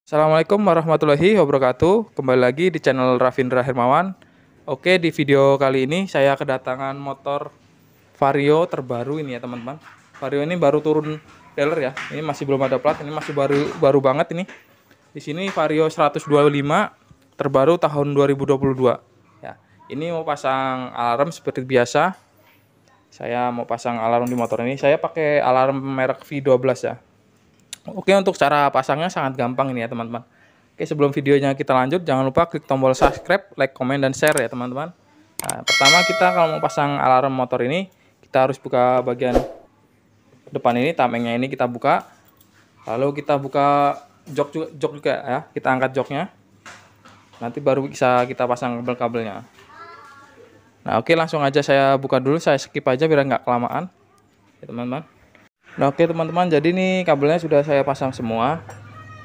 Assalamualaikum warahmatullahi wabarakatuh. Kembali lagi di channel Rafindra Hermawan. Oke, di video kali ini saya kedatangan motor Vario terbaru ini ya teman-teman. Vario ini baru turun dealer ya. Ini masih belum ada plat. Ini masih baru banget ini. Di sini Vario 125 terbaru tahun 2022. Ya, ini mau pasang alarm seperti biasa. Saya mau pasang alarm di motor ini. Saya pakai alarm merek V12 ya. Oke, untuk cara pasangnya sangat gampang ini ya teman-teman. Oke, sebelum videonya kita lanjut, jangan lupa klik tombol subscribe, like, komen, dan share ya teman-teman. Nah, pertama kita kalau mau pasang alarm motor ini, kita harus buka bagian depan ini, tamengnya ini kita buka. Lalu kita buka jok juga ya, kita angkat joknya. Nanti baru bisa kita pasang kabel-kabelnya. Nah oke, langsung aja saya buka dulu, saya skip aja biar nggak kelamaan ya teman-teman. Nah oke teman-teman, jadi nih kabelnya sudah saya pasang semua.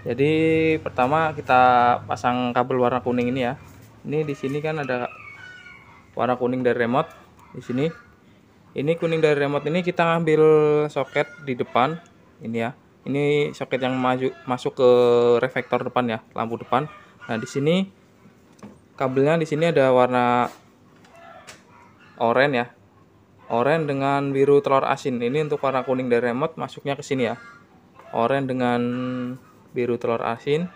Jadi pertama kita pasang kabel warna kuning ini ya. Ini di sini kan ada warna kuning dari remote di sini. Ini kuning dari remote ini kita ngambil soket di depan ini ya. Ini soket yang masuk ke reflektor depan ya, lampu depan. Nah di sini kabelnya di sini ada warna oranye ya. Oranye dengan biru telur asin. Ini untuk warna kuning dari remote masuknya ke sini ya. Oranye dengan biru telur asin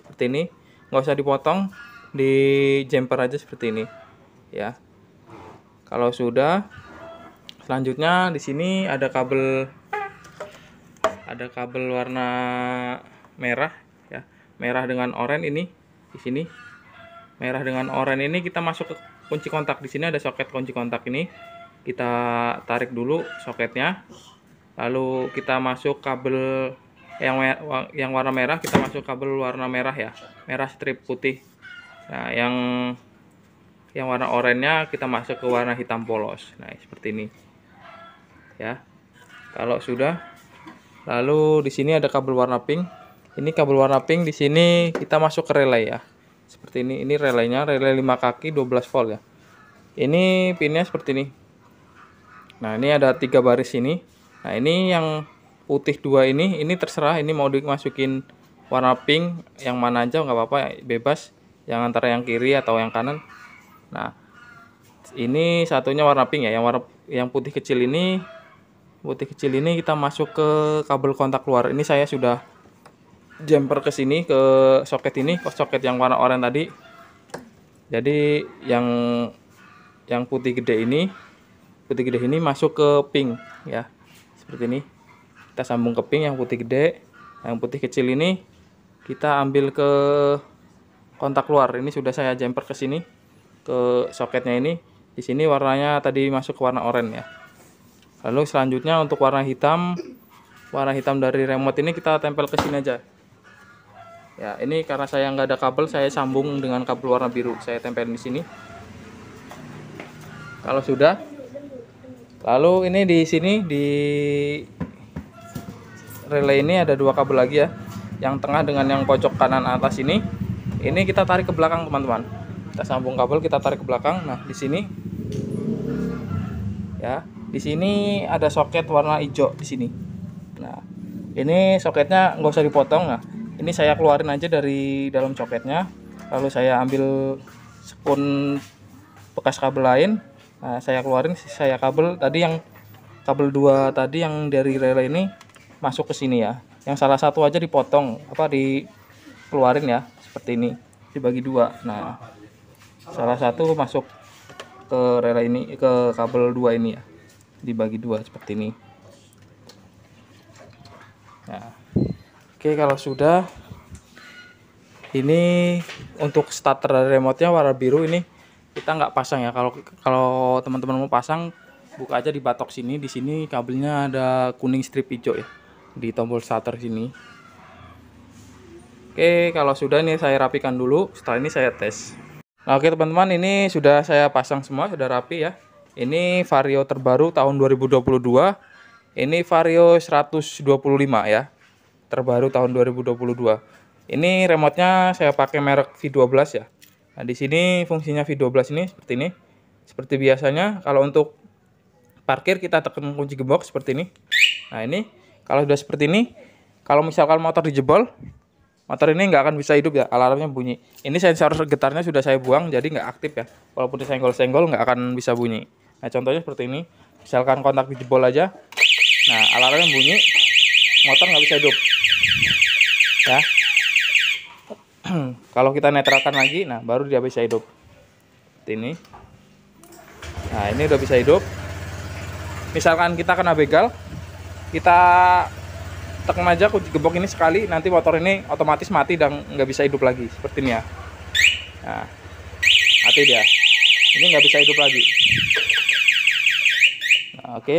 seperti ini. Nggak usah dipotong, di jumper aja seperti ini ya. Kalau sudah, selanjutnya di sini ada kabel warna merah ya. Merah dengan oranye ini di sini. Merah dengan oranye ini kita masuk ke kunci kontak. Di sini ada soket kunci kontak ini. Kita tarik dulu soketnya, lalu kita masuk kabel yang warna merah, kita masuk kabel warna merah ya, merah strip putih. Nah yang warna oranye kita masuk ke warna hitam polos. Nah seperti ini ya. Kalau sudah, lalu di sini ada kabel warna pink. Ini kabel warna pink, di sini kita masuk ke relay ya, seperti ini. Ini relaynya, relay 5 kaki 12 volt ya. Ini pinnya seperti ini. Nah ini ada 3 baris ini. Nah ini yang putih 2 ini terserah, ini mau dimasukin warna pink yang mana aja nggak apa-apa, bebas, yang antara yang kiri atau yang kanan. Nah ini satunya warna pink ya, yang putih kecil ini kita masuk ke kabel kontak luar. Ini saya sudah jumper ke sini, ke soket ini, ke soket yang warna oranye tadi. Jadi yang putih gede ini masuk ke pink ya, seperti ini. Kita sambung ke pink yang putih gede. Yang putih kecil ini kita ambil ke kontak luar. Ini sudah saya jumper ke sini, ke soketnya ini. Di sini warnanya tadi masuk ke warna oranye ya. Lalu selanjutnya untuk warna hitam dari remote ini kita tempel ke sini aja ya. Ini karena saya nggak ada kabel, saya sambung dengan kabel warna biru, saya tempelin di sini. Kalau sudah, lalu ini di sini di relay ini ada 2 kabel lagi ya. Yang tengah dengan yang pojok kanan atas ini kita tarik ke belakang teman-teman. Kita sambung kabel, kita tarik ke belakang. Nah di sini ya, di sini ada soket warna hijau di sini. Nah ini soketnya nggak usah dipotong. Nah ini saya keluarin aja dari dalam soketnya, lalu saya ambil spun bekas kabel lain. Nah, saya keluarin, saya kabel tadi yang kabel 2 tadi yang dari relay ini masuk ke sini ya. Yang salah satu aja dipotong, dikeluarin ya, seperti ini, dibagi 2. Nah, salah satu masuk ke relay ini, ke kabel 2 ini ya, dibagi 2 seperti ini. Nah, oke, kalau sudah, ini untuk starter dari remote-nya warna biru ini kita nggak pasang ya. Kalau teman-teman mau pasang, buka aja di batok sini. Di sini kabelnya ada kuning strip hijau ya, di tombol starter sini. Oke, kalau sudah, ini saya rapikan dulu. Setelah ini saya tes. Nah, oke teman-teman, ini sudah saya pasang semua, sudah rapi ya. Ini Vario terbaru tahun 2022. Ini Vario 125 ya, terbaru tahun 2022. Ini remote-nya saya pakai merek V12 ya. Nah, di sini fungsinya V12 ini seperti ini. Seperti biasanya, kalau untuk parkir kita tekan kunci gembok seperti ini. Nah, ini kalau sudah seperti ini, kalau misalkan motor dijebol, motor ini nggak akan bisa hidup ya, alarmnya bunyi. Ini sensor getarnya sudah saya buang, jadi nggak aktif ya. Walaupun disenggol-senggol nggak akan bisa bunyi. Nah contohnya seperti ini, misalkan kontak dijebol aja, nah alarmnya bunyi, motor nggak bisa hidup ya. Kalau kita netralkan lagi, nah baru dia bisa hidup. Seperti ini. Nah ini udah bisa hidup. Misalkan kita kena begal, kita tekan aja kunci gembok ini sekali, nanti motor ini otomatis mati dan nggak bisa hidup lagi seperti ini ya. Nah, mati dia. Ini nggak bisa hidup lagi. Nah, oke.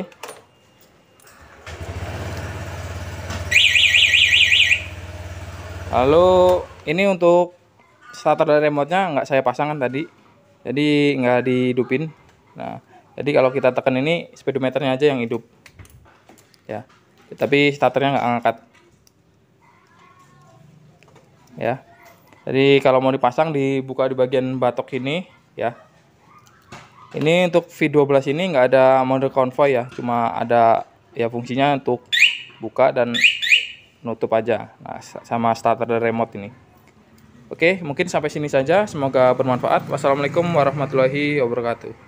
Lalu ini untuk starter dari remote-nya nggak saya pasangkan tadi, jadi nggak dihidupin. Nah, jadi kalau kita tekan ini speedometernya aja yang hidup ya. Tapi starternya nggak ngangkat ya. Jadi kalau mau dipasang, dibuka di bagian batok ini ya. Ini untuk V12 ini nggak ada mode konvoy ya, cuma ada ya fungsinya untuk buka dan nutup aja. Nah, sama starter dan remote ini. Oke, mungkin sampai sini saja, semoga bermanfaat. Wassalamualaikum warahmatullahi wabarakatuh.